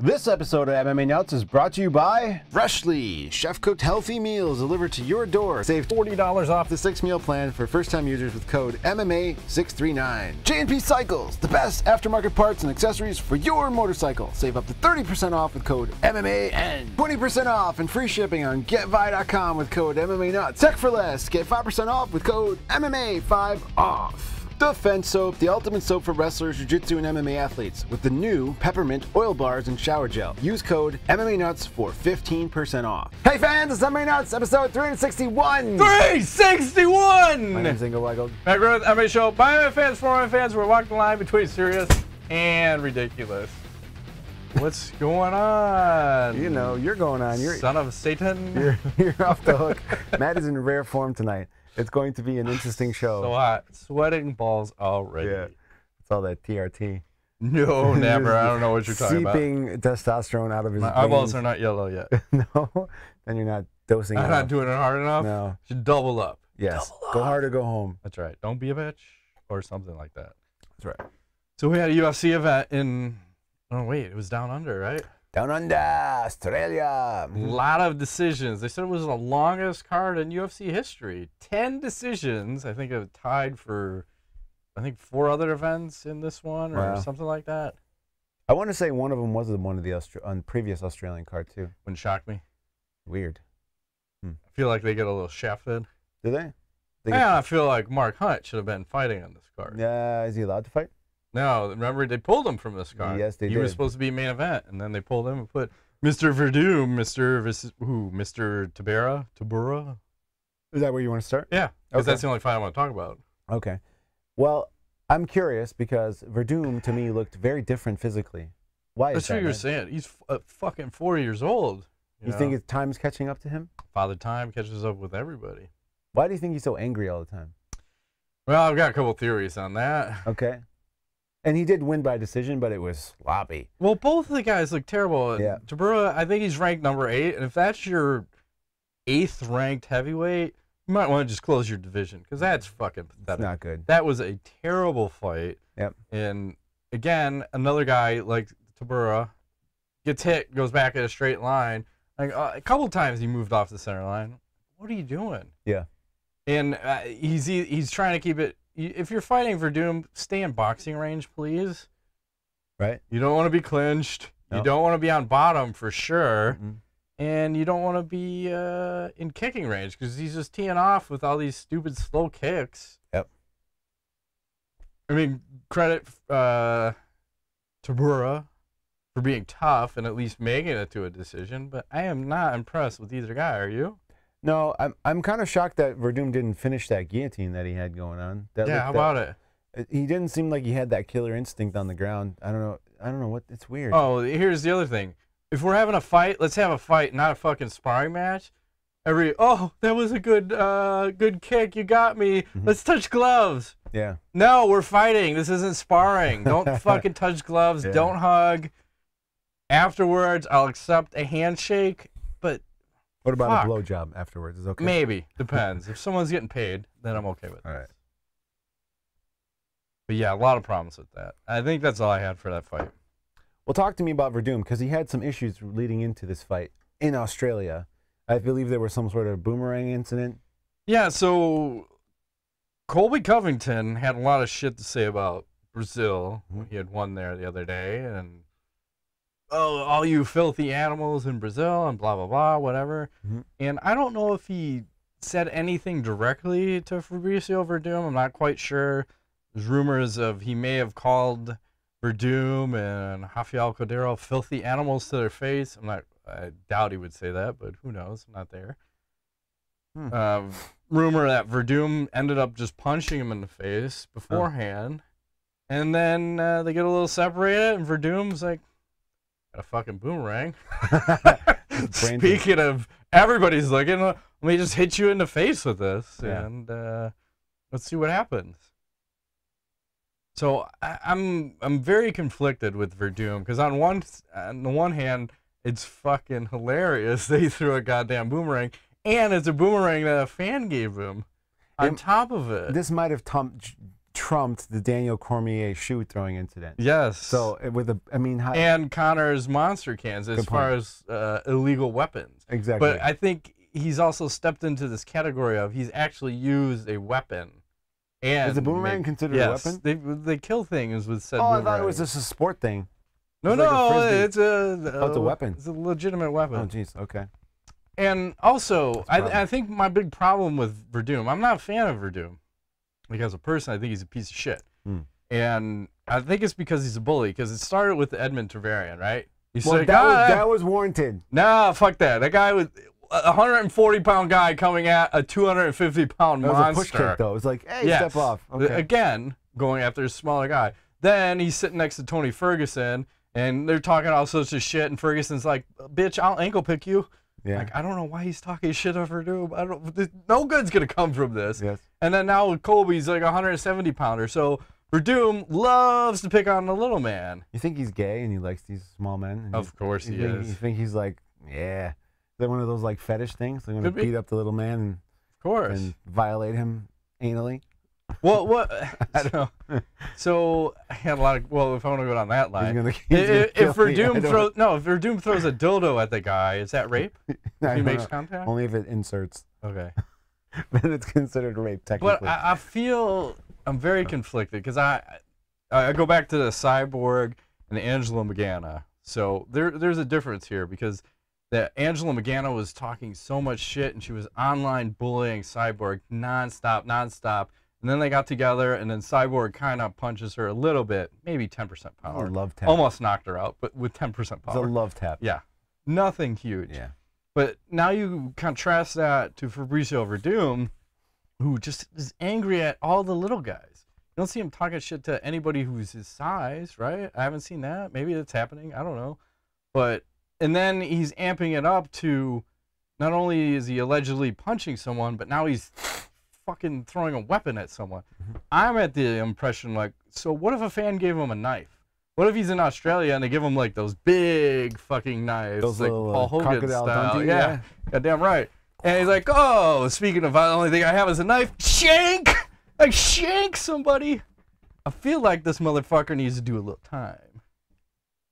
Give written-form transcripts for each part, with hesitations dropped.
This episode of MMA Nuts is brought to you by Freshly, chef-cooked healthy meals delivered to your door. Save $40 off the 6-meal plan for first-time users with code MMA639. J&P Cycles, the best aftermarket parts and accessories for your motorcycle. Save up to 30% off with code MMAN. 20% off and free shipping on GetVi.com with code MMA Nuts. Tech for less. Get 5% off with code MMA5OFF. Defense Soap, the ultimate soap for wrestlers, jiu-jitsu, and MMA athletes, with the new peppermint oil bars and shower gel. Use code MMA Nuts for 15% off. Hey fans, it's MMA Nuts, episode 361. 361! My name's Ingo Weigel. Back with MMA Show. By MMA fans, for MMA fans, we're walking the line between serious and ridiculous. What's going on? You know, you're going on. You're son of Satan. You're off the hook. Matt is in rare form tonight. It's going to be an interesting show. So hot. Sweating balls already. Yeah. It's all that TRT. No, never. I don't know what you're talking about. Seeping testosterone out of his My eyeballs are not yellow yet. No? Then you're not dosing I'm enough. not doing it hard enough? No. Should double up. Yes. Double up. Go hard or go home. That's right. Don't be a bitch or something like that. That's right. So we had a UFC event in, oh wait, it was down under, right? Down under, Australia. A lot of decisions. They said it was the longest card in UFC history. 10 decisions. I think it tied for, 4 other events in this one or something like that. I want to say one of them was one of the previous Australian card too. Wouldn't shock me. Weird. I feel like they get a little shafted. Do they? Yeah, I feel like Mark Hunt should have been fighting on this card. Yeah, is he allowed to fight? No, remember they pulled him from this card. Yes, they did. He was supposed to be main event, and then they pulled him and put Mr. Werdum, Mr. Tybura. Is that where you want to start? Yeah, because Okay. that's the only fight I want to talk about. Okay. Well, I'm curious because Werdum to me looked very different physically. Why is That's that? what you're man? saying. He's fucking 40 years old. You think his time's catching up to him? Father Time catches up with everybody. Why do you think he's so angry all the time? Well, I've got a couple theories on that. Okay. And he did win by decision, but it was sloppy. Well, both of the guys look terrible. Yeah. Tybura, I think he's ranked number 8, and if that's your 8th ranked heavyweight, you might want to just close your division because that's fucking pathetic. It's not good. That was a terrible fight. Yep. And again, another guy like Tybura gets hit, goes back in a straight line. Like a couple times he moved off the center line. What are you doing? Yeah. And he's trying to keep it. If you're fighting for Doom, stay in boxing range, please. Right. You don't want to be clinched. Nope. You don't want to be on bottom for sure. Mm-hmm. And you don't want to be in kicking range because he's just teeing off with all these stupid slow kicks. Yep. I mean, credit Tybura for being tough and at least making it to a decision, but I am not impressed with either guy. Are you? No, I'm kind of shocked that Werdum didn't finish that guillotine that he had going on. How about it? He didn't seem like he had that killer instinct on the ground. I don't know what. It's weird. Oh, here's the other thing. If we're having a fight, let's have a fight, not a fucking sparring match. That was a good kick. You got me. Mm-hmm. Let's touch gloves. Yeah. No, we're fighting. This isn't sparring. Don't fucking touch gloves. Yeah. Don't hug. Afterwards, I'll accept a handshake, but What about fuck. a blowjob afterwards? Is okay. Maybe. Depends. If someone's getting paid, then I'm okay with it. All right. But yeah, a lot of problems with that. I think that's all I had for that fight. Well, talk to me about Werdum because he had some issues leading into this fight in Australia. I believe there was some sort of boomerang incident. Yeah, so Colby Covington had a lot of shit to say about Brazil. He had won there the other day, and all you filthy animals in Brazil and blah, blah, blah, whatever. And I don't know if he said anything directly to Fabricio Werdum. I'm not quite sure. There's rumors of he may have called Werdum and Rafael Cordeiro filthy animals to their face. I doubt he would say that, but who knows? I'm not there. Rumor that Werdum ended up just punching him in the face beforehand. And then they get a little separated, and Verdum's like, got a fucking boomerang. Speaking of, everybody's looking, let me just hit you in the face with this, and let's see what happens. So I'm very conflicted with Werdum because on the one hand, it's fucking hilarious they threw a goddamn boomerang, and it's a boomerang that a fan gave him on top of it. This might have trumped the Daniel Cormier shoe throwing incident. Yes. So and Conor's monster cans as far as illegal weapons. Exactly. But I think he's also stepped into this category of he's actually used a weapon. And is a boomerang considered a weapon? They kill things with said boomerang. I thought it was just a sport thing. No, it's a weapon. It's a legitimate weapon. Oh, jeez. Okay. And also, I think my big problem with Werdum, I'm not a fan of Werdum. Like, as a person, I think he's a piece of shit. And I think it's because he's a bully, because it started with the Edmund Tarvarian, right? That was warranted. Nah, fuck that. That guy was a 140-pound guy coming at a 250-pound monster. That was a push kick, though. It was like, hey, step off. Okay. Again, going after a smaller guy. Then he's sitting next to Tony Ferguson, and they're talking all sorts of shit, and Ferguson's like, bitch, I'll ankle pick you. Yeah. Like, I don't know why he's talking shit over Werdum. No good's going to come from this. Yes. And then now Colby's like a 170-pounder. So Werdum loves to pick on the little man. You think he's gay and he likes these small men? Of course he is. You think he's like, yeah. Is that one of those like fetish things? They're going to beat up the little man and violate him anally? Well, what? So I had a lot of. Well, if I want to go down that line, if Werdum throws a dildo at the guy, is that rape? If he makes contact? Only if it inserts. Okay. Then it's considered rape, technically. But I feel I'm very conflicted because I go back to the Cyborg and the Angela Magana. So there's a difference here because that Angela Magana was talking so much shit and she was online bullying Cyborg nonstop. And then they got together, and then Cyborg kind of punches her a little bit, maybe 10% power. A love tap. Almost knocked her out, but with 10% power. It's a love tap. Yeah. Nothing huge. Yeah. But now you contrast that to Fabricio Werdum, who just is angry at all the little guys. You don't see him talking shit to anybody who's his size, right? I haven't seen that. Maybe it's happening. I don't know. And then he's amping it up to not only is he allegedly punching someone, but now he's fucking throwing a weapon at someone. I'm at the impression like, so what if a fan gave him a knife? What if he's in Australia and they give him like those big fucking knives, those like little, Paul Hogan style? Dundee, yeah, goddamn right. And he's like, oh, speaking of, the only thing I have is a knife. Shank! Like, shank somebody. I feel like this motherfucker needs to do a little time.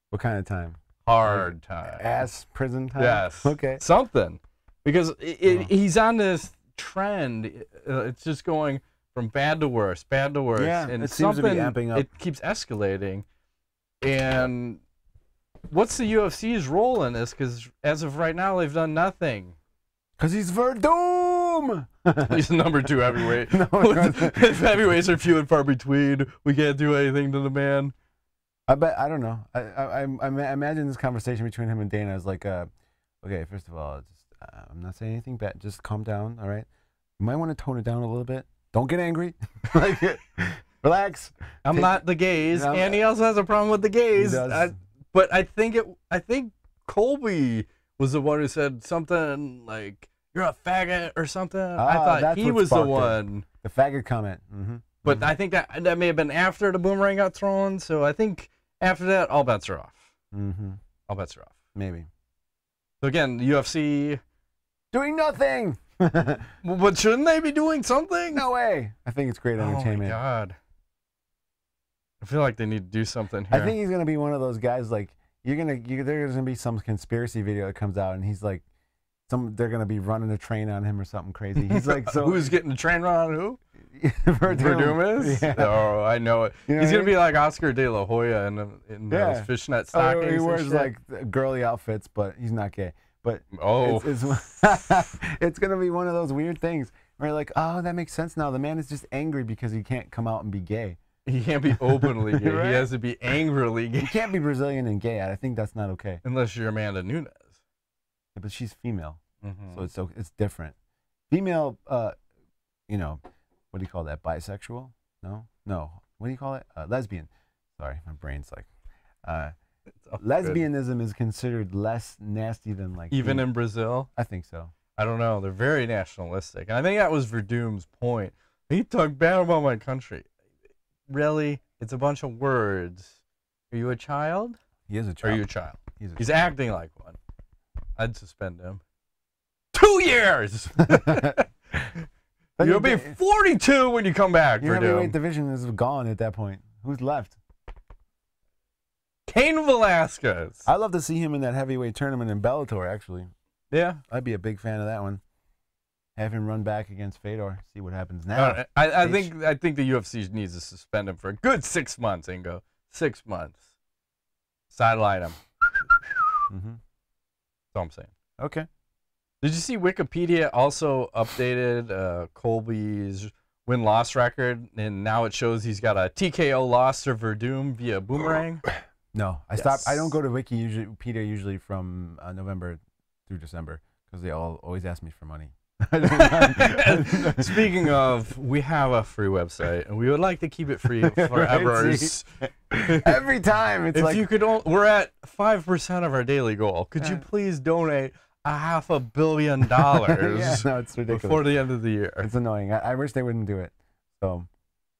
What kind of time? Hard time. Ass prison time? Yes. Okay. Something. Because he's on this trend. It's just going from bad to worse, Yeah, and it seems to be amping up. It keeps escalating. And what's the UFC's role in this? Because as of right now, they've done nothing. Because he's Werdum! He's number 2 heavyweight. Heavyweights are few and far between. We can't do anything to the man. I don't know. I imagine this conversation between him and Dana is like, okay, first of all, I'm not saying anything bad. Just calm down, all right? You might want to tone it down a little bit. Don't get angry. Relax. I'm not the gays, and he also has a problem with the gays. But I think Colby was the one who said something like, "You're a faggot" or something. I thought he was the one. The faggot comment. But I think that may have been after the boomerang got thrown. So I think after that, all bets are off. All bets are off. Maybe. So again, the UFC doing nothing. But shouldn't they be doing something? No way. I think it's great entertainment. Oh my God. I feel like they need to do something here. I think he's gonna be one of those guys like there's gonna be some conspiracy video that comes out and he's like they're gonna be running a train on him or something crazy. He's like, so who's getting the train run on who? Werdum is? Yeah. Oh, I know it. You know he's gonna be like Oscar De La Hoya in those fishnet stockings. He wears like girly outfits, but he's not gay. But it's gonna be one of those weird things where you're like, oh, that makes sense now. The man is just angry because he can't come out and be gay. He can't be openly gay. Right? He has to be angrily gay. You can't be Brazilian and gay. I think that's not okay. Unless you're Amanda Nunes. Yeah, but she's female, so it's different. Female, you know, what do you call that? Bisexual? No. What do you call it? Lesbian. Sorry, my brain's like. Lesbianism is considered less nasty than like even in Brazil. I think so. I don't know. They're very nationalistic, and I think that was Verdum's point. He talked bad about my country. Really? It's a bunch of words. Are you a child? He is a child. Are you a child? He's acting like one. I'd suspend him. 2 years! You'll be 42 when you come back. Your heavyweight division is gone at that point. Who's left? Cain Velasquez. I'd love to see him in that heavyweight tournament in Bellator, actually. Yeah. I'd be a big fan of that one. Have him run back against Fedor. See what happens now. I think the UFC needs to suspend him for a good 6 months, Ingo. 6 months. Sideline him. Mm-hmm. That's all I'm saying. Okay. Did you see Wikipedia also updated Colby's win-loss record, and now it shows he's got a TKO loss to Werdum via boomerang? No, I stopped. I don't go to Wikipedia usually from November through December because they always ask me for money. Speaking of, we have a free website, and we would like to keep it free forever. Every time, it's if you could, we're at 5% of our daily goal. Could you please donate $500 million? Yeah, no, it's ridiculous. Before the end of the year. It's annoying. I wish they wouldn't do it. So,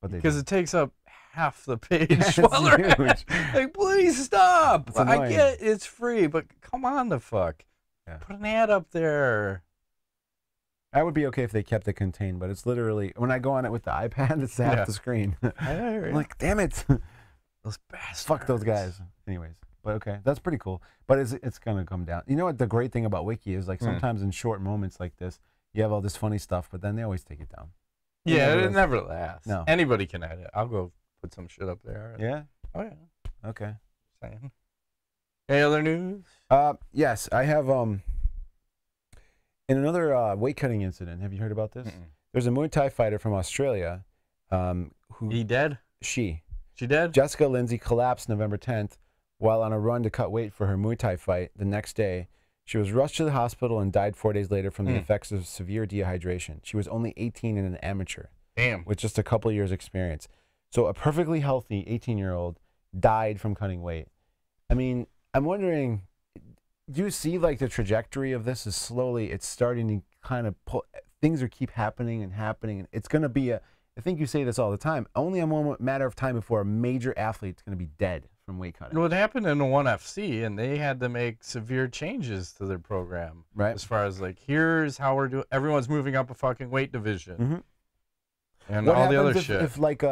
because it takes up half the page. It's huge. Like, please stop. It's I get it's free, but come on the fuck. Yeah. Put an ad up there. I would be okay if they kept it contained, but it's literally, when I go on it with the iPad, it's half the screen. I'm like, damn it. Those bastards. Fuck those guys. Anyways, but okay, that's pretty cool. But it's going to come down. You know what the great thing about Wiki is? Like sometimes in short moments like this, you have all this funny stuff, but then they always take it down. Yeah, it never lasts. No. Anybody can edit. I'll go put some shit up there. Yeah? Oh, yeah. Okay. Saying. Any other news? Yes, I have, in another weight cutting incident, have you heard about this? There's a Muay Thai fighter from Australia. Who He dead? She dead? Jessica Lindsay collapsed November 10th while on a run to cut weight for her Muay Thai fight the next day. She was rushed to the hospital and died 4 days later from the effects of severe dehydration. She was only 18 and an amateur. Damn. With just a couple years experience. So a perfectly healthy 18-year-old died from cutting weight. I mean, I'm wondering, do you see like the trajectory of this is slowly, it's starting to kind of pull, things keep happening and happening. And it's going to be I think you say this all the time, only a matter of time before a major athlete's going to be dead from weight cutting. Well, it happened in the ONE FC, and they had to make severe changes to their program. Right. As far as like, here's how we're doing, everyone's moving up a fucking weight division. And what all the other happens shit. If like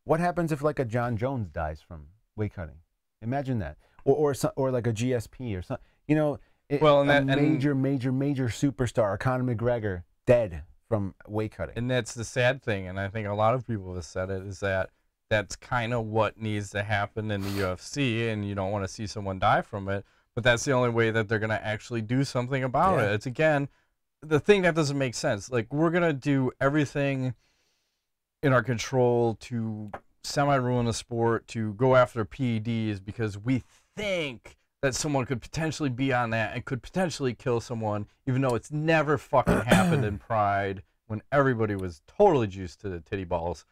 what happens if like a John Jones dies from weight cutting? Imagine that. Or like a GSP or something. You know, major superstar, Conor McGregor, dead from weight cutting. And that's the sad thing, and I think a lot of people have said it, is that that's kind of what needs to happen in the UFC, and you don't want to see someone die from it, but that's the only way that they're going to actually do something about it. It's, again, the thing that doesn't make sense. Like, we're going to do everything in our control to semi-ruin the sport, to go after PEDs, because we think that someone could potentially be on that and could potentially kill someone, even though it's never fucking happened in Pride when everybody was totally juiced to the titty balls.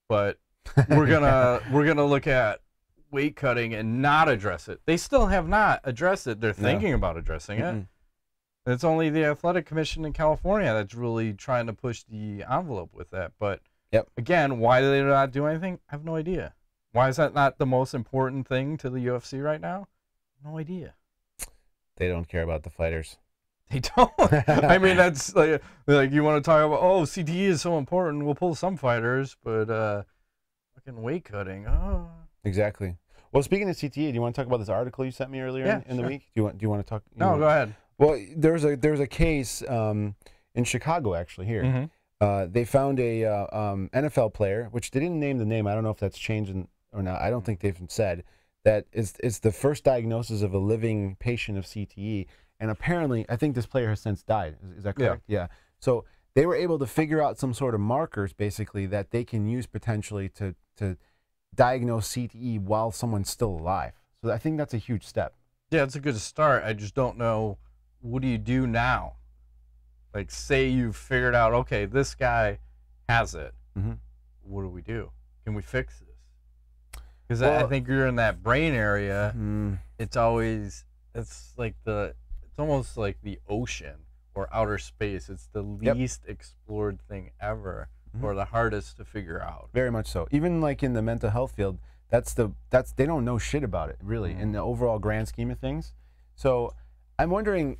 But we're gonna look at weight cutting and not address it. They still have not addressed it. They're thinking about addressing it. It's only the Athletic Commission in California that's really trying to push the envelope with that. But again, why do they not do anything? I have no idea. Why is that not the most important thing to the UFC right now? No idea. They don't care about the fighters. They don't. I mean, that's like you want to talk about, oh, CTE is so important. We'll pull some fighters, but fucking weight cutting. Oh. Exactly. Well, speaking of CTE, do you want to talk about this article you sent me earlier in the week? Do you want to talk? No, go ahead. Well, there's a case in Chicago actually here. They found a NFL player, which they didn't name the name. I don't know if that's changed or not. I don't think they've said. That is the first diagnosis of a living patient of CTE. And apparently, I think this player has since died. Is that correct? Yeah. So they were able to figure out some sort of markers, basically, that they can use potentially to diagnose CTE while someone's still alive. So I think that's a huge step. Yeah, it's a good start. I just don't know, what do you do now? Like, say you've figured out, okay, this guy has it. What do we do? Can we fix this? Because I think you're in that brain area. It's always, it's almost like the ocean or outer space. It's the least explored thing ever, or the hardest to figure out. Very much so. Even like in the mental health field, they don't know shit about it really in the overall grand scheme of things. So I'm wondering,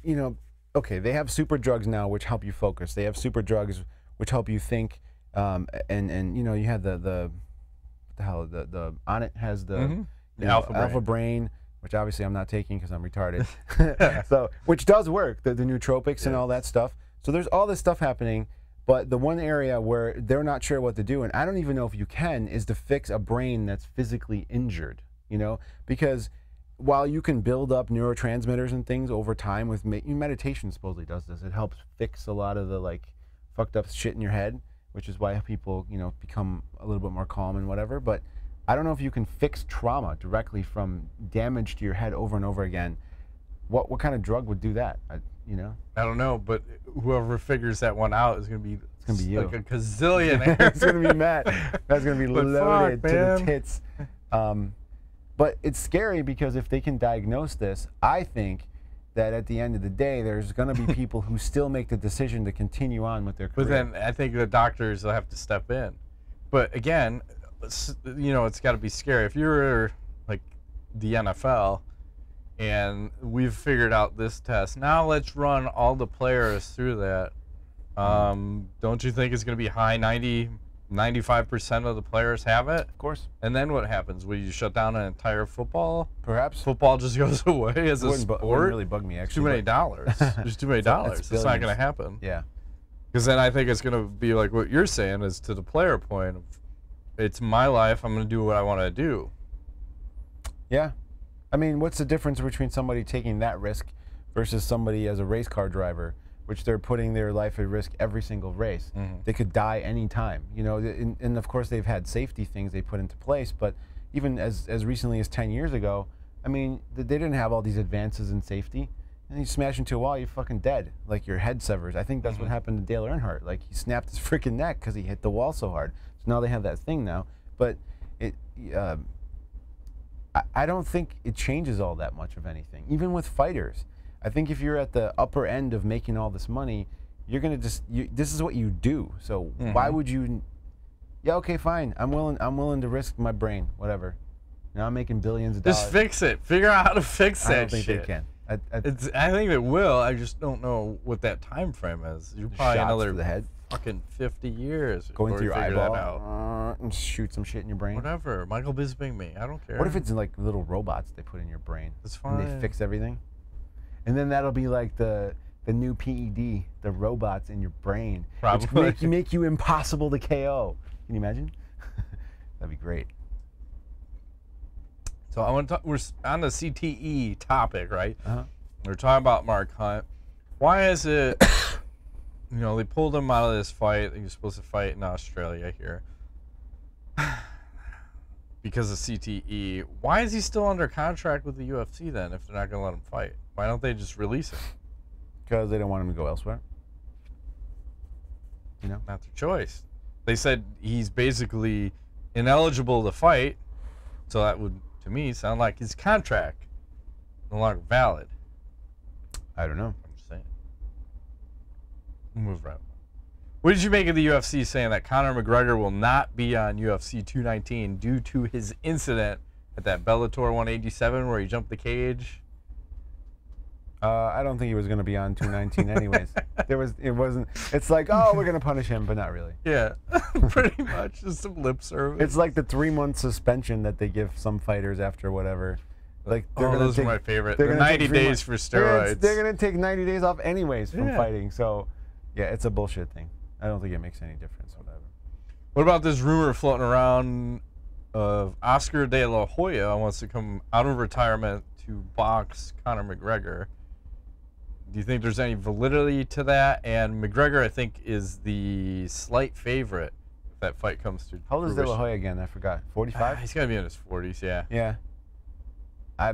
okay, they have super drugs now which help you focus. They have super drugs which help you think. And you know, you had the on it has the alpha brain, which obviously I'm not taking because I'm retarded. So, which does work, the nootropics and all that stuff. So there's all this stuff happening, but the one area where they're not sure what to do, and I don't even know if you can, is to fix a brain that's physically injured, you know? Because while you can build up neurotransmitters and things over time with meditation supposedly does this, it helps fix a lot of the like fucked up shit in your head, which is why people, you know, become a little bit more calm and whatever. But I don't know if you can fix trauma directly from damage to your head over and over again. What kind of drug would do that? You know? I don't know, but whoever figures that one out is going to be, it's gonna be you. Like a gazillionaire. It's going to be Matt. That's going to be loaded to the tits. But it's scary because if they can diagnose this, I think that at the end of the day, there's going to be people who still make the decision to continue on with their career. But then I think the doctors will have to step in. But again, you know, it's got to be scary. If you're like the NFL and we've figured out this test, now let's run all the players through that. Don't you think it's going to be high 95% of the players have it? Of course. And then what happens? Will you shut down an entire football? Perhaps. Football just goes away as a sport? It wouldn't really bug me, actually. Too many dollars. There's too many dollars. It's not going to happen. Yeah. Because then I think it's going to be like what you're saying is to the player point of, it's my life, I'm going to do what I want to do. Yeah. I mean, what's the difference between somebody taking that risk versus somebody as a race car driver, which they're putting their life at risk every single race? They could die anytime, you know, and of course they've had safety things they put into place, but even as recently as 10 years ago, I mean, they didn't have all these advances in safety, and you smash into a wall, you're fucking dead, like your head severs. I think that's what happened to Dale Earnhardt. Like, he snapped his freaking neck because he hit the wall so hard. So now they have that thing now, but I don't think it changes all that much of anything, even with fighters. I think if you're at the upper end of making all this money, you're gonna this is what you do. So why would you? Yeah, okay, fine. I'm willing to risk my brain, whatever. Now I'm making billions of dollars. Just fix it. Figure out how to fix that. I don't think they can. I think it will. I just don't know what that time frame is. You're probably another to the head. Fucking 50 years. Going through your eyeball and shoot some shit in your brain. Whatever. Michael Bisping me. I don't care. What if it's like little robots they put in your brain? It's fine. And they fix everything. And then that'll be like the new PED, the robots in your brain. Probably. Which make you impossible to KO. Can you imagine? That'd be great. So I want to we're on the CTE topic, right? We're talking about Mark Hunt. Why is it, you know, they pulled him out of this fight. He was supposed to fight in Australia here. Because of CTE. Why is he still under contract with the UFC then if they're not going to let him fight? Why don't they just release him? Because they don't want him to go elsewhere. You know? Not their choice. They said he's basically ineligible to fight, so that would, to me, sound like his contract no longer valid. I don't know. I'm just saying. We'll move right. What did you make of the UFC saying that Conor McGregor will not be on UFC 219 due to his incident at that Bellator 187 where he jumped the cage? I don't think he was going to be on 219 anyways. It's like, oh, we're going to punish him, but not really. Yeah, pretty much. Just some lip service. It's like the 3-month suspension that they give some fighters after whatever. Like, those are my favorite. They're 90 days for steroids. They're going to take 90 days off anyways from fighting. So, yeah, it's a bullshit thing. I don't think it makes any difference, whatever. What about this rumor floating around of Oscar de la Hoya wants to come out of retirement to box Conor McGregor? Do you think there's any validity to that? And McGregor, I think, is the slight favorite if that fight comes to How old is De La Hoya again? I forgot. 45? He's got to be in his 40s, yeah. Yeah. I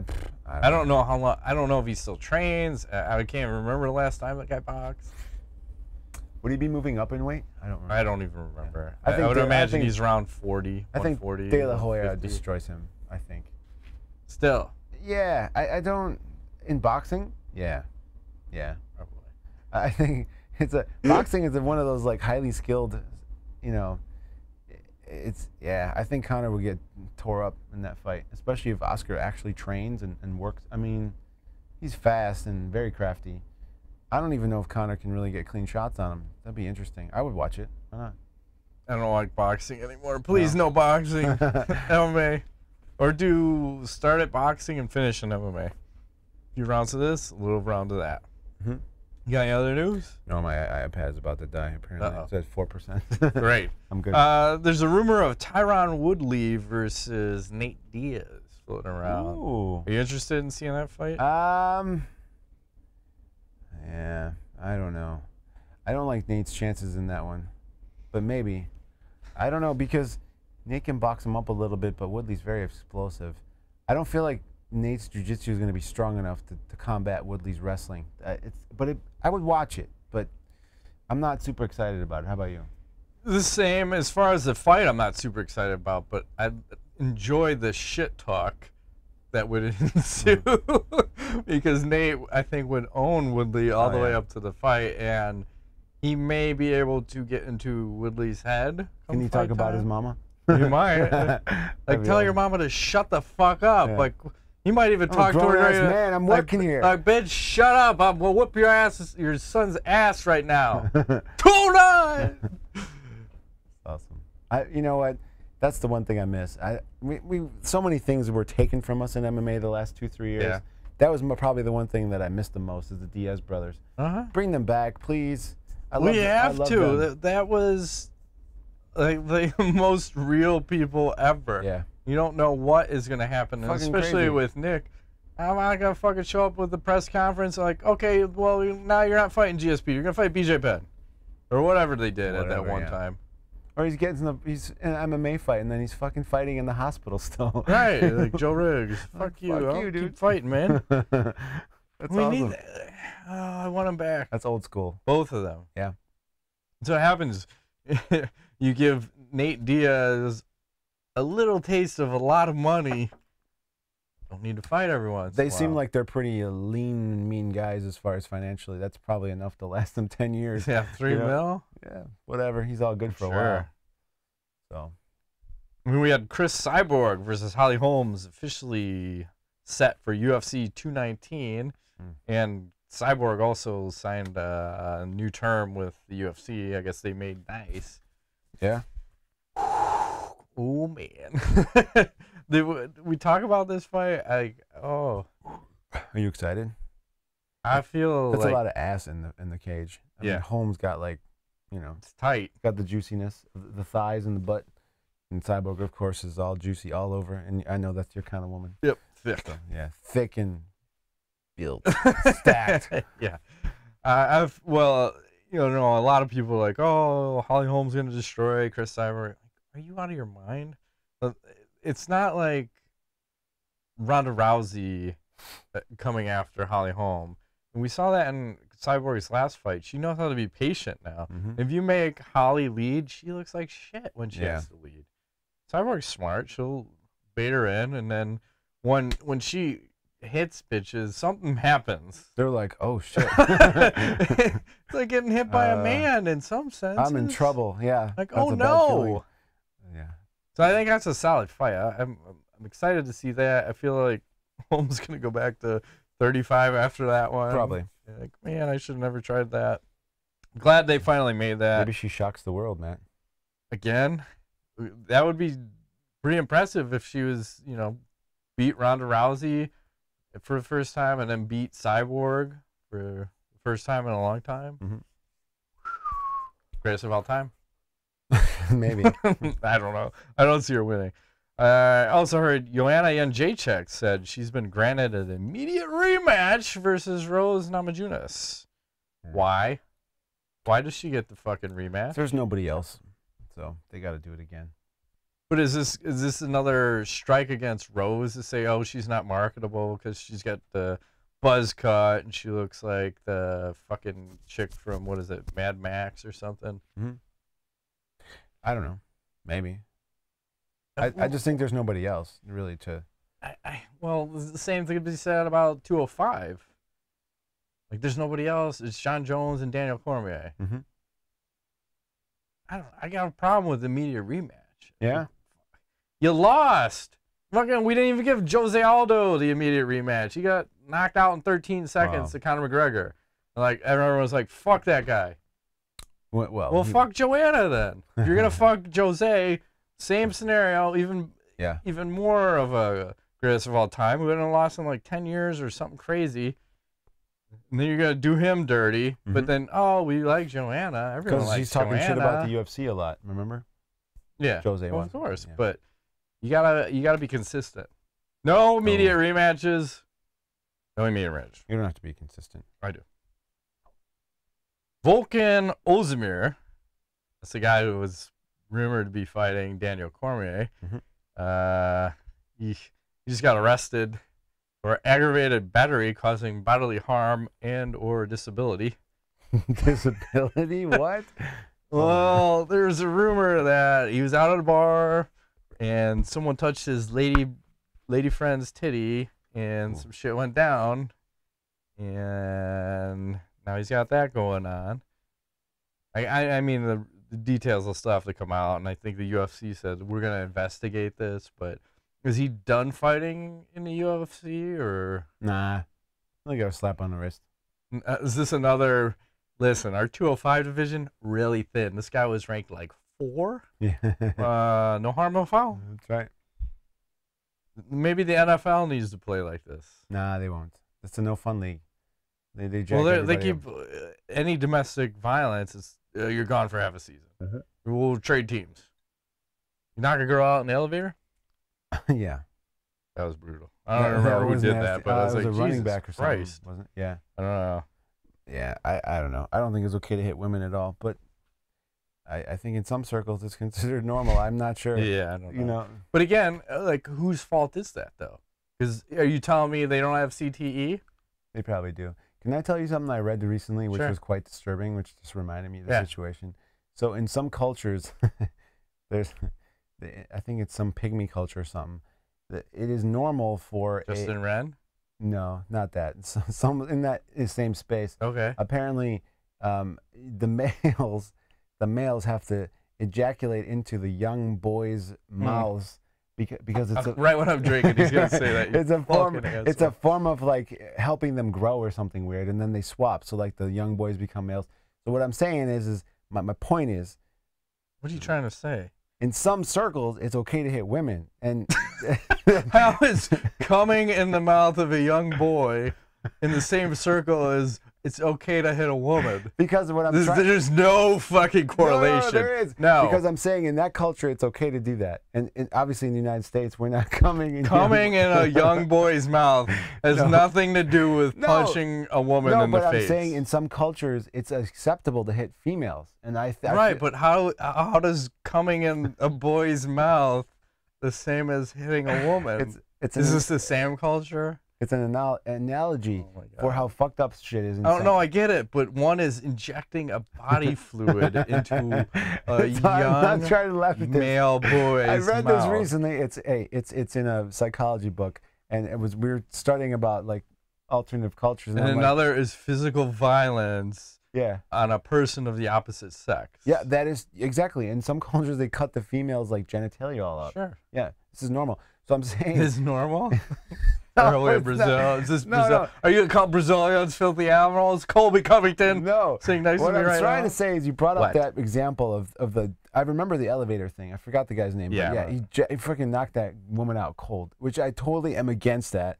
don't know how long. I don't know if he still trains. I can't remember the last time that guy boxed. Would he be moving up in weight? I don't even remember. I would imagine he's around 40. I think 40, De La Hoya destroys him, I think. Still. Yeah. I don't. In boxing? Yeah. Yeah. Probably. I think boxing is one of those like highly skilled, you know. I think Conor would get tore up in that fight, especially if Oscar actually trains and works. I mean, he's fast and very crafty. I don't even know if Conor can really get clean shots on him. That'd be interesting. I would watch it. Why not? I don't like boxing anymore. Please, no boxing. MMA. Or start at boxing and finish in MMA. A few rounds of this, a little round of that. Mm-hmm. You got any other news? No, my iPad is about to die, apparently. It says 4%. Great. I'm good. There's a rumor of Tyron Woodley versus Nate Diaz floating around. Ooh. Are you interested in seeing that fight? Yeah, I don't know. I don't like Nate's chances in that one. But maybe. I don't know, because Nate can box him up a little bit, but Woodley's very explosive. I don't feel like Nate's jiu-jitsu is going to be strong enough to combat Woodley's wrestling. I would watch it, but I'm not super excited about it. How about you? The same. As far as the fight, I'm not super excited about, but I enjoy the shit talk that would ensue because Nate, I think, would own Woodley all the way up to the fight, and he may be able to get into Woodley's head. Can you talk about his mama? You might. Like, tell your mama to shut the fuck up. Yeah. Like, he might even talk to her. Man, I'm working here. Like, bitch, shut up. I'm gonna whoop your son's ass right now. Tune on. Awesome. You know what? That's the one thing I miss. So many things were taken from us in MMA the last 2-3 years. Yeah. That was probably the one thing that I missed the most is the Diaz brothers. Bring them back, please. We have to. That was like the most real people ever. Yeah. You don't know what is going to happen, and especially crazy. With Nick. I'm not going to fucking show up with the press conference like, okay, well, now you're not fighting GSP. You're going to fight BJ Penn. Or whatever they did at that one time. Or he's in an MMA fight, and then he's fucking fighting in the hospital still. Right, like Joe Riggs. Fuck you. Fuck you, dude. Keep fighting, man. That's awesome. I want him back. That's old school. Both of them. Yeah. So what happens, you give Nate Diaz a little taste of a lot of money. Don't need to fight everyone. They seem like they're pretty lean, mean guys as far as financially. That's probably enough to last them 10 years. Yeah, $3 mil? Yeah, whatever. He's all good for a while. So, I mean, we had Cris Cyborg versus Holly Holmes officially set for UFC 219. And Cyborg also signed a new term with the UFC. I guess they made nice. Yeah. Oh, man. Did we talk about this fight? Are you excited? I feel that's like a lot of ass in the cage. I mean, Holmes got it's tight. Got the juiciness, the thighs and the butt. And Cyborg, of course, is all juicy all over. And I know that's your kind of woman. Yep, thick. So, yeah, thick and built, stacked. Yeah. A lot of people are like, oh, Holly Holmes gonna destroy Cris Cyborg. Are you out of your mind? It's not like Ronda Rousey coming after Holly Holm. And we saw that in Cyborg's last fight. She knows how to be patient now. If you make Holly lead, she looks like shit when she has to lead. Cyborg's smart. She'll bait her in, and then when she hits bitches, something happens. They're like, oh, shit. It's like getting hit by a man in some sense. I'm in trouble, yeah. Like, oh, no. Yeah. So I think that's a solid fight. I'm excited to see that. I feel like Holmes going to go back to 35 after that one. Probably. Like, man, I should have never tried that. Glad they finally made that. Maybe she shocks the world, Matt. Again, that would be pretty impressive if she was, beat Ronda Rousey for the first time and then beat Cyborg for the first time in a long time. Greatest of all time. Maybe. I don't know. I don't see her winning. I also heard Joanna Jedrejczyk said she's been granted an immediate rematch versus Rose Namajunas. Why? Why does she get the fucking rematch? There's nobody else, so they got to do it again. But is this another strike against Rose to say, oh, she's not marketable because she's got the buzz cut and she looks like the fucking chick from, what is it, Mad Max or something? I don't know. Maybe. I just think there's nobody else really to. Well, the same thing could be said about 205. Like, there's nobody else. It's John Jones and Daniel Cormier. I got a problem with the immediate rematch. Yeah. You lost. Fucking, we didn't even give Jose Aldo the immediate rematch. He got knocked out in 13 seconds to Conor McGregor. Like everyone was like, "Fuck that guy." Well, fuck Joanna then. If you're gonna fuck Jose, same scenario, even more of a greatest of all time. We wouldn't have lost in like 10 years or something crazy. And then you're gonna do him dirty, but then we like Joanna. Everyone likes Joanna. Because he's talking shit about the UFC a lot. Remember? Yeah, Jose was. Of course, but you gotta be consistent. No immediate rematches. No immediate rematch. You don't have to be consistent. I do. Volkan Oezdemir, that's the guy who was rumored to be fighting Daniel Cormier. He just got arrested for aggravated battery causing bodily harm and or disability. Disability? What? Well, there's a rumor that he was out at a bar and someone touched his lady friend's titty and some shit went down, and now he's got that going on. I mean, the details will still have to come out, and I think the UFC said we're going to investigate this, but is he done fighting in the UFC, or? Nah. I got a slap on the wrist. Is this another, listen, our 205 division, really thin. This guy was ranked like 4. Yeah. No harm, no foul. That's right. Maybe the NFL needs to play like this. Nah, they won't. It's a no fun league. They keep any domestic violence is you're gone for half a season. We'll trade teams. You knock a girl out in the elevator? Yeah. That was brutal. I don't remember who did that, but I was like, a running Jesus back or something, Christ. wasn't it? Yeah. I don't know. Yeah, I don't know. I don't think it's okay to hit women at all, but I think in some circles it's considered normal. I'm not sure. Yeah, I don't know. You know. But again, like, whose fault is that, though? Because are you telling me they don't have CTE? They probably do. Can I tell you something I read recently, which was quite disturbing, which just reminded me of the situation? So in some cultures, I think it's some pygmy culture or something, that it is normal for Justin Wren? No, not that. Some in that same space. Okay. Apparently, the males have to ejaculate into the young boys' mouths because it's right when I'm drinking. He's gonna say that. It's a form of like helping them grow or something weird, and then they swap. So like the young boys become males. So what I'm saying is my point is. What are you trying to say? In some circles, it's okay to hit women, and how is coming in the mouth of a young boy in the same circle as it's okay to hit a woman? Because of what I'm trying. There's no fucking correlation. No, there is. No. Because I'm saying in that culture, it's okay to do that, and obviously in the United States, we're not coming in a young boy's mouth has nothing to do with punching a woman in the face. No, but I'm saying in some cultures, it's acceptable to hit females, and right. But how does coming in a boy's mouth the same as hitting a woman? Is this the same culture? It's an analogy for how fucked up shit is. Oh no, I get it, but one is injecting a body fluid into a young male boy's I read mouth. this recently. It's in a psychology book, and we were studying about like alternative cultures. And another is physical violence. Yeah. On a person of the opposite sex. Yeah, that is exactly. In some cultures, they cut the females like genitalia all up. Sure. Yeah, this is normal. So I'm saying. This is normal. Earlier Brazil. Is this Brazil? No. Are you gonna call Brazilians filthy animals? Colby Covington. No. Sitting next to me right now. What I'm trying to say is, you brought up that example of the. I remember the elevator thing. I forgot the guy's name. Yeah. But yeah. He freaking knocked that woman out cold, which I totally am against that.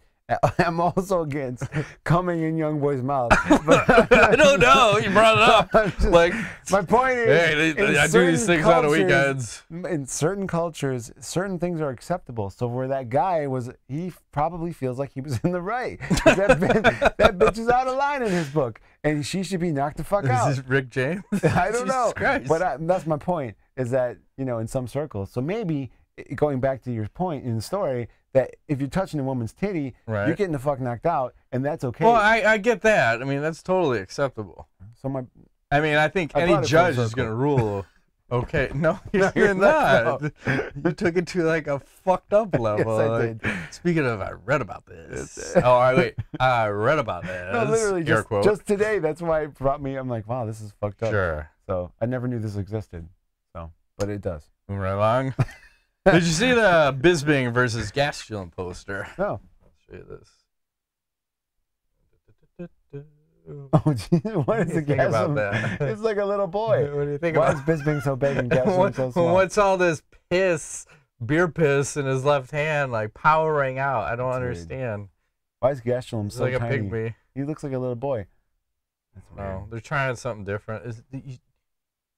I'm also against coming in young boys' mouths. I don't know. You brought it up. Like, my point is, hey, I do these things on the weekends. In certain cultures, certain things are acceptable. So where that guy was, he probably feels like he was in the right. That bitch is out of line in his book, and she should be knocked the fuck out. Is this Rick James? I don't know. Christ. But that's my point. Is that in some circles. So maybe going back to your point in the story, that if you're touching a woman's titty, you're getting the fuck knocked out, and that's okay. Well, I get that. I mean, that's totally acceptable. So I think any judge is going to rule. Okay, no, you're not. You took it to like a fucked up level. Yes, I did. Speaking of, I read about this. Wait, I read about this. No, literally, just today. That's why it brought me. I'm like, wow, this is fucked up. Sure. So I never knew this existed. So, but it does. Moving right along. Did you see the Bisping versus Gastulem poster? No. I'll show you this. Oh, geez, what is the think about Gastelum? that? It's like a little boy. What do you think Why about is Bisping so big and Gastelum so small? What's all this piss, beer piss in his left hand, like powering out? I don't understand. Why is Gastelum He's so like tiny? a pygmy. He looks like a little boy. That's weird. No, they're trying something different.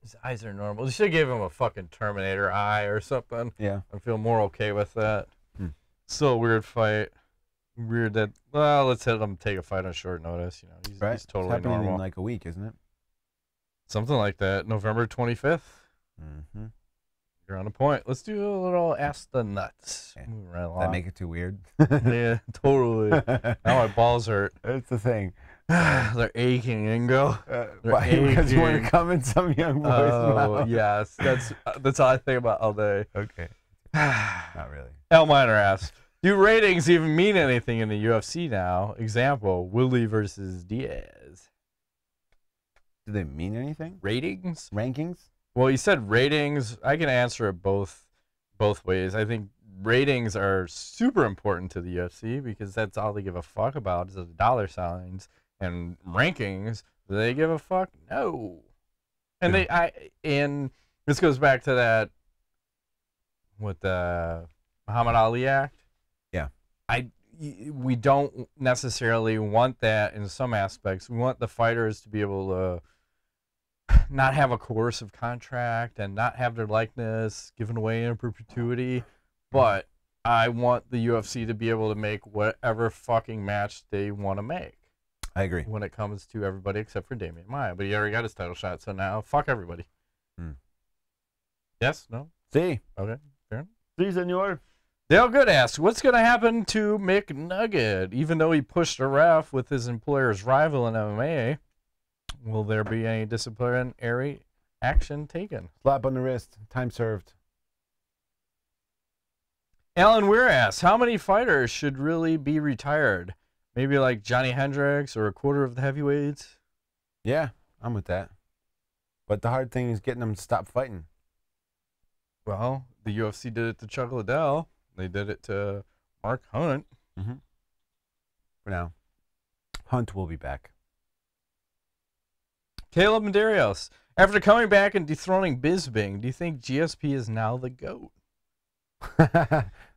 His eyes are normal. They should give him a fucking Terminator eye or something. Yeah. I feel more okay with that. Still a weird fight. Weird that, well, let's let him take a fight on short notice. You know, he's totally it's happening normal. in like a week, isn't it? Something like that. November 25th. Mm-hmm. You're on a point. Let's do a little Ask the Nuts. Okay. Moving right along. That make it too weird? Yeah, totally. Now my balls hurt. That's the thing. They're aching, Ingo. Because you want to come in some young boy's mouth. Yes. That's all I think about all day. Okay. Not really. L Minor asks, do ratings even mean anything in the UFC now? Example, Woodley versus Diaz. Do they mean anything? Ratings? Rankings? Well, you said ratings. I can answer it both ways. I think ratings are super important to the UFC because that's all they give a fuck about is the dollar signs. And rankings, do they give a fuck? No. And and this goes back to that with the Muhammad Ali Act. Yeah. We don't necessarily want that in some aspects. We want the fighters to be able to not have a coercive contract and not have their likeness given away in perpetuity. But I want the UFC to be able to make whatever fucking match they want to make. I agree. When it comes to everybody except for Damian Maia. But he already got his title shot, so now fuck everybody. Yes? No? See. Okay. Fair enough. See, senor. Dale Good asks, what's going to happen to McNugget? Even though he pushed a ref with his employer's rival in MMA, will there be any disciplinary action taken? Slap on the wrist. Time served. Alan Weir asks, how many fighters should really be retired? Maybe like Johnny Hendricks or a quarter of the heavyweights? Yeah, I'm with that. But the hard thing is getting them to stop fighting. Well, the UFC did it to Chuck Liddell. They did it to Mark Hunt. For now. Hunt will be back. Caleb Medeiros, after coming back and dethroning Bisping, do you think GSP is now the GOAT?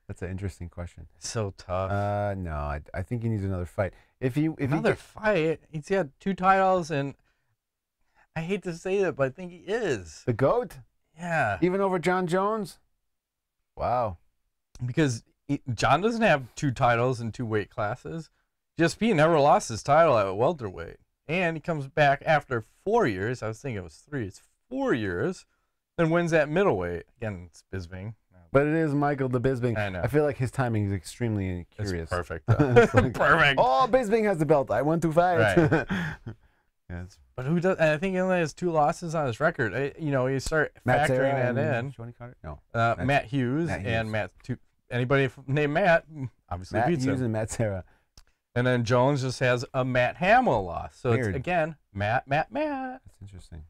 That's an interesting question. So tough. No, I think he needs another fight. Another fight? He's got 2 titles, and I hate to say that, but I think he is. The GOAT? Yeah. Even over John Jones? Wow. Because John doesn't have 2 titles in 2 weight classes. GSP never lost his title at welterweight. And he comes back after 4 years. I was thinking it was 3. It's 4 years. Then wins at middleweight. Again, it's Bisping. But it is Michael the Bisping. I know. I feel like his timing is extremely curious. It's perfect. It's like, Perfect. Oh, Bisping has the belt. I want to fight. Right. Yes. But who does? And I think he only has 2 losses on his record. You start Matt factoring Serra that in. Johnny Carter? No. Matt Hughes and Matt. Anybody named Matt obviously beats him. Matt Hughes and Matt Serra. And then Jones just has a Matt Hamill loss. So Weird. it's again Matt. That's interesting.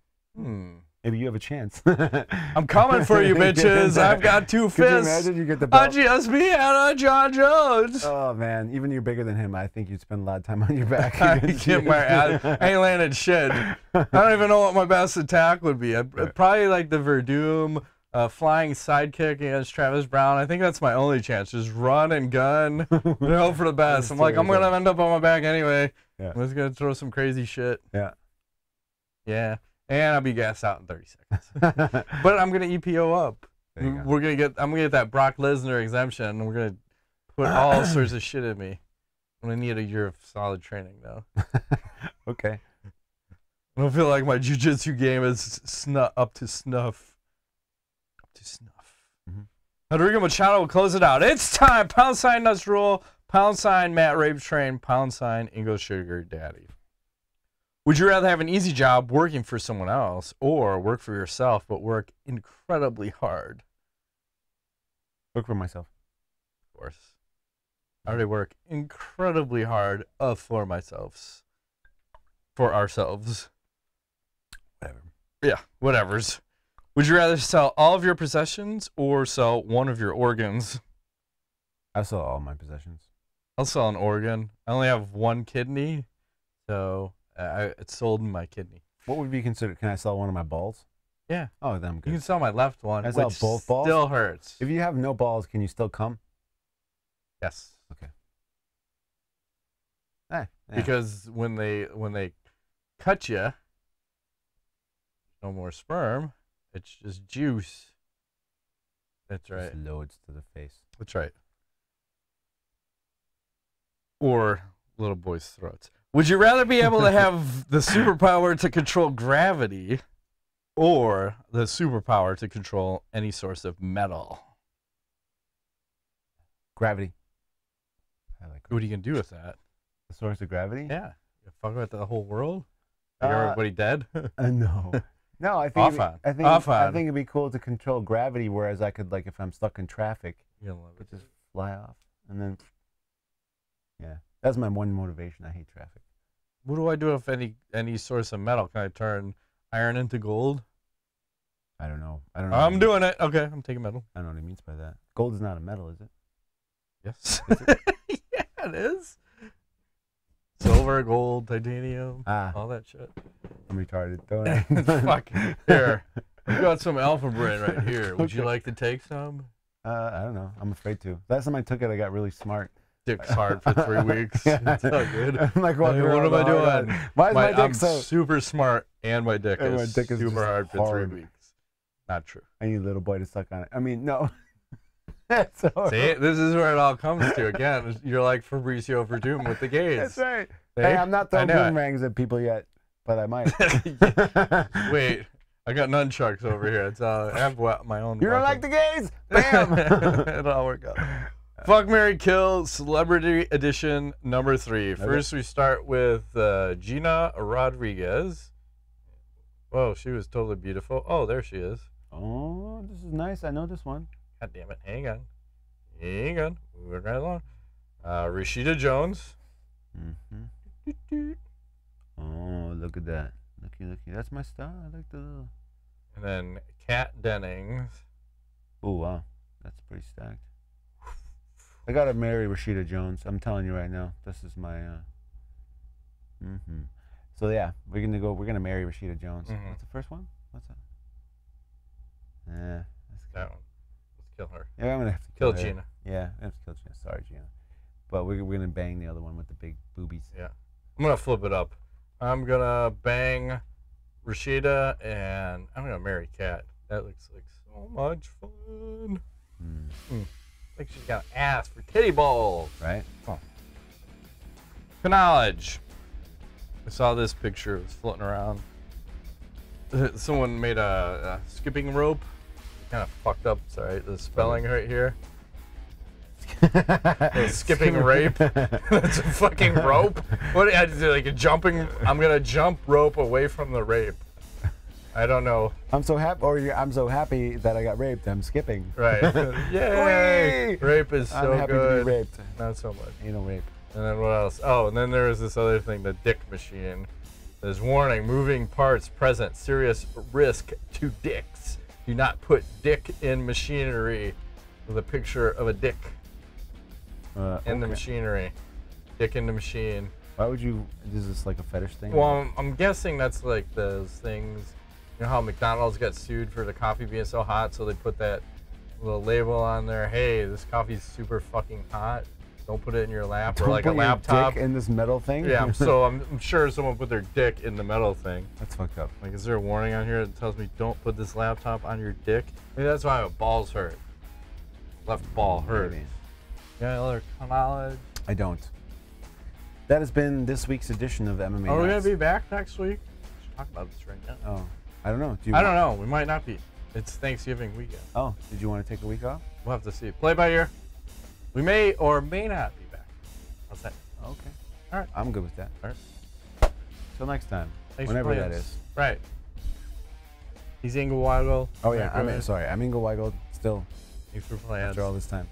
Maybe you have a chance. I'm coming for you, bitches. I've got 2 fists. Could you imagine you get the belt? A GSP and a John Jones. Oh, man. Even you're bigger than him. I think you'd spend a lot of time on your back. I ain't landed shit. I don't even know what my best attack would be. Probably like the Werdum flying sidekick against Travis Brown. I think that's my only chance. Just run and gun and hope for the best. I'm like, I'm going to end up on my back anyway. Yeah. I'm just going to throw some crazy shit. Yeah. Yeah. And I'll be gassed out in 30 seconds. But I'm gonna EPO up. I'm gonna get that Brock Lesnar exemption, and we're gonna put all sorts of shit in me. I'm gonna need a year of solid training though. Okay. I don't feel like my jiu-jitsu game is up to snuff. Rodrigo Machado will close it out. It's time. # Nuts Rule. # Matt Rape Train. # Ingo Sugar Daddy. Would you rather have an easy job working for someone else or work for yourself but work incredibly hard? Work for myself. Of course. I already work incredibly hard for myself. For ourselves. Whatever. Yeah, whatevers. Would you rather sell all of your possessions or sell one of your organs? I sell all my possessions. I'll sell an organ. I only have 1 kidney, so It sold my kidney. What would be considered? Can I sell one of my balls? Yeah. Oh, then I'm good. You can sell my left one, I sell which both balls? still hurts. If you have no balls, can you still come? Yes. Okay. Yeah. Because when they cut you, no more sperm. It's just juice. That's right. Just loads to the face. That's right. Or little boys' throats. Would you rather be able to have the superpower to control gravity or the superpower to control any source of metal? Gravity. I like What are you going to do with that? the source of gravity. Yeah. You fuck with the whole world? Like everybody dead? No. No, I think I think it'd be cool to control gravity, whereas I could, like, if I'm stuck in traffic, just fly off and then. Yeah, that's my one motivation. I hate traffic. What do I do if any source of metal? Can I turn iron into gold? I don't know. I don't know. I'm doing it. Okay, I'm taking metal. I don't know what he means by that. Gold is not a metal, is it? Yes. Yeah, it is. Silver, gold, titanium, all that shit. I'm retarded. Don't I? Fuck. Here. I've got some alpha brain right here. Would you like to take some? I don't know. I'm afraid to. Last time I took it, I got really smart. Dick's hard for 3 weeks. It's all good. I'm like, what am I doing? Why is my dick I'm so super smart and my dick is super hard for 3 weeks. Not true. I need a little boy to suck on it. I mean, no. See, this is where it all comes to. Again, you're like Fabricio Werdum with the gays. That's right. Hey, I'm not throwing boomerangs at people yet, but I might. Wait, I got nunchucks over here. It's I have my own. You don't like the gays? Bam! It'll all work out. Fuck, marry, kill, celebrity edition number 3. First, we start with Gina Rodriguez. Whoa, she was totally beautiful. Oh, there she is. Oh, this is nice. I know this one. God damn it. Hang on. Moving right along. Rashida Jones. Mm-hmm. Oh, look at that. Looky. That's my style. I like the little... And then Kat Dennings. Oh, wow. That's pretty stacked. I gotta marry Rashida Jones. I'm telling you right now. This is my... So, yeah. We're gonna marry Rashida Jones. What's the first one? What's that? That one. Kill her. Yeah, I'm gonna have to kill Gina. Yeah, I have to kill Gina. Sorry, Gina. But we're gonna bang the other one with the big boobies. Yeah. I'm gonna flip it up. I'm gonna bang Rashida and I'm gonna marry Kat. That looks like so much fun. Like she's got an ass for titty balls. Right? Oh. Knowledge. I saw this picture. It was floating around. Someone made a skipping rope. Kind of fucked up. Sorry, the spelling right here. Skipping rape. That's a fucking rope. What? I do like a jumping. I'm gonna jump rope away from the rape. I don't know. I'm so happy, I'm so happy that I got raped. I'm skipping. Right. Yay! Rape is so good. I'm happy to be raped. Not so much. Anal rape. And then what else? Oh, and then there is this other thing, the dick machine. There's warning: moving parts present serious risk to dicks. Do not put dick in machinery. With a picture of a dick in the machinery. Dick in the machine. Why would you? Is this like a fetish thing? Well, I'm guessing that's like those things. You know how McDonald's got sued for the coffee being so hot, so they put that little label on there. Hey, this coffee's super fucking hot. Don't put it in your lap. Or like a laptop. Dick in this metal thing? Yeah, so I'm sure someone put their dick in the metal thing. That's fucked up. Like, is there a warning on here that tells me don't put this laptop on your dick? Maybe that's why my balls hurt. Left ball hurt. Maybe. You got other knowledge? I don't. That has been this week's edition of MMA. Are we going to be back next week? We should talk about this right now. Oh, I don't know. I don't know. We might not be. It's Thanksgiving weekend. Oh, did you want to take a week off? We'll have to see. Play by ear. We may or may not be back. How's that? Okay. All right. I'm good with that. All right. Till next time. Thanks whenever that is. Right. He's Ingo Weigel. Oh, yeah. I'm Ingo Weigel still. Thanks for playing. After all this time.